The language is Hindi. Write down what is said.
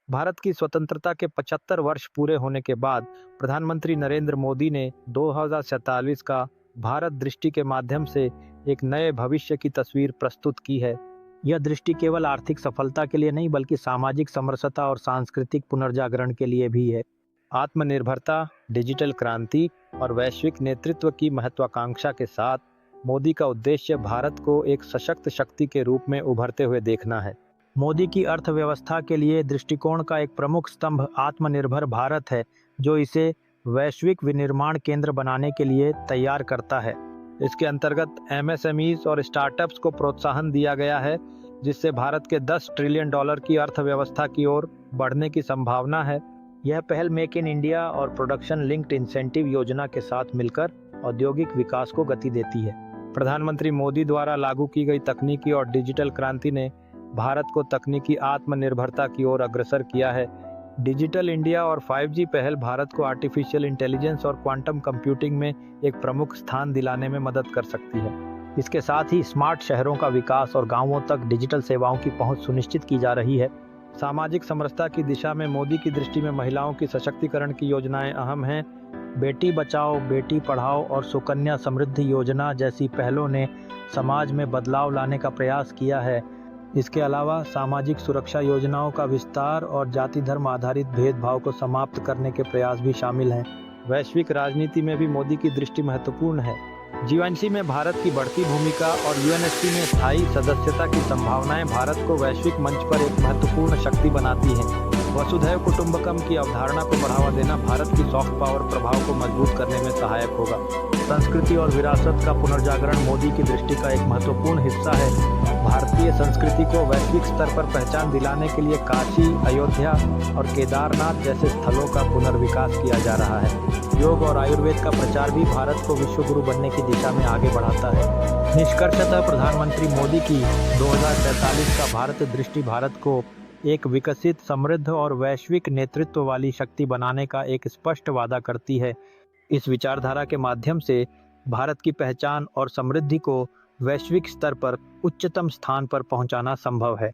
भारत की स्वतंत्रता के 75 वर्ष पूरे होने के बाद प्रधानमंत्री नरेंद्र मोदी ने 2047 का भारत दृष्टि के माध्यम से एक नए भविष्य की तस्वीर प्रस्तुत की है। यह दृष्टि केवल आर्थिक सफलता के लिए नहीं बल्कि सामाजिक समरसता और सांस्कृतिक पुनर्जागरण के लिए भी है। आत्मनिर्भरता, डिजिटल क्रांति और वैश्विक नेतृत्व की महत्वाकांक्षा के साथ मोदी का उद्देश्य भारत को एक सशक्त शक्ति के रूप में उभरते हुए देखना है। मोदी की अर्थव्यवस्था के लिए दृष्टिकोण का एक प्रमुख स्तंभ आत्मनिर्भर भारत है, जो इसे वैश्विक विनिर्माण केंद्र बनाने के लिए तैयार करता है। इसके अंतर्गत एमएसएमईज और स्टार्टअप्स को प्रोत्साहन दिया गया है, जिससे भारत के $10 ट्रिलियन की अर्थव्यवस्था की ओर बढ़ने की संभावना है। यह पहल मेक इन इंडिया और प्रोडक्शन लिंक्ड इंसेंटिव योजना के साथ मिलकर औद्योगिक विकास को गति देती है। प्रधानमंत्री मोदी द्वारा लागू की गई तकनीकी और डिजिटल क्रांति ने भारत को तकनीकी आत्मनिर्भरता की ओर अग्रसर किया है। डिजिटल इंडिया और 5G पहल भारत को आर्टिफिशियल इंटेलिजेंस और क्वांटम कंप्यूटिंग में एक प्रमुख स्थान दिलाने में मदद कर सकती है। इसके साथ ही स्मार्ट शहरों का विकास और गांवों तक डिजिटल सेवाओं की पहुंच सुनिश्चित की जा रही है। सामाजिक समरसता की दिशा में मोदी की दृष्टि में महिलाओं की सशक्तिकरण की योजनाएं अहम हैं। बेटी बचाओ, बेटी पढ़ाओ और सुकन्या समृद्धि योजना जैसी पहलों ने समाज में बदलाव लाने का प्रयास किया है। इसके अलावा सामाजिक सुरक्षा योजनाओं का विस्तार और जाति धर्म आधारित भेदभाव को समाप्त करने के प्रयास भी शामिल हैं। वैश्विक राजनीति में भी मोदी की दृष्टि महत्वपूर्ण है। G20 में भारत की बढ़ती भूमिका और यूएनएससी में स्थायी सदस्यता की संभावनाएं भारत को वैश्विक मंच पर एक महत्वपूर्ण शक्ति बनाती हैं। वसुधैव कुटुंबकम की अवधारणा को बढ़ावा देना भारत की सॉफ्ट पावर प्रभाव को मजबूत करने में सहायक होगा। संस्कृति और विरासत का पुनर्जागरण मोदी की दृष्टि का एक महत्वपूर्ण हिस्सा है। भारतीय संस्कृति को वैश्विक स्तर पर पहचान दिलाने के लिए काशी, अयोध्या और केदारनाथ जैसे स्थलों का पुनर्विकास किया जा रहा है। योग और आयुर्वेद का प्रचार भी भारत को विश्व गुरु बनने की दिशा में आगे बढ़ाता है। निष्कर्षतः प्रधानमंत्री मोदी की 2047 का भारत दृष्टि भारत को एक विकसित, समृद्ध और वैश्विक नेतृत्व वाली शक्ति बनाने का एक स्पष्ट वादा करती है। इस विचारधारा के माध्यम से भारत की पहचान और समृद्धि को वैश्विक स्तर पर उच्चतम स्थान पर पहुंचाना संभव है।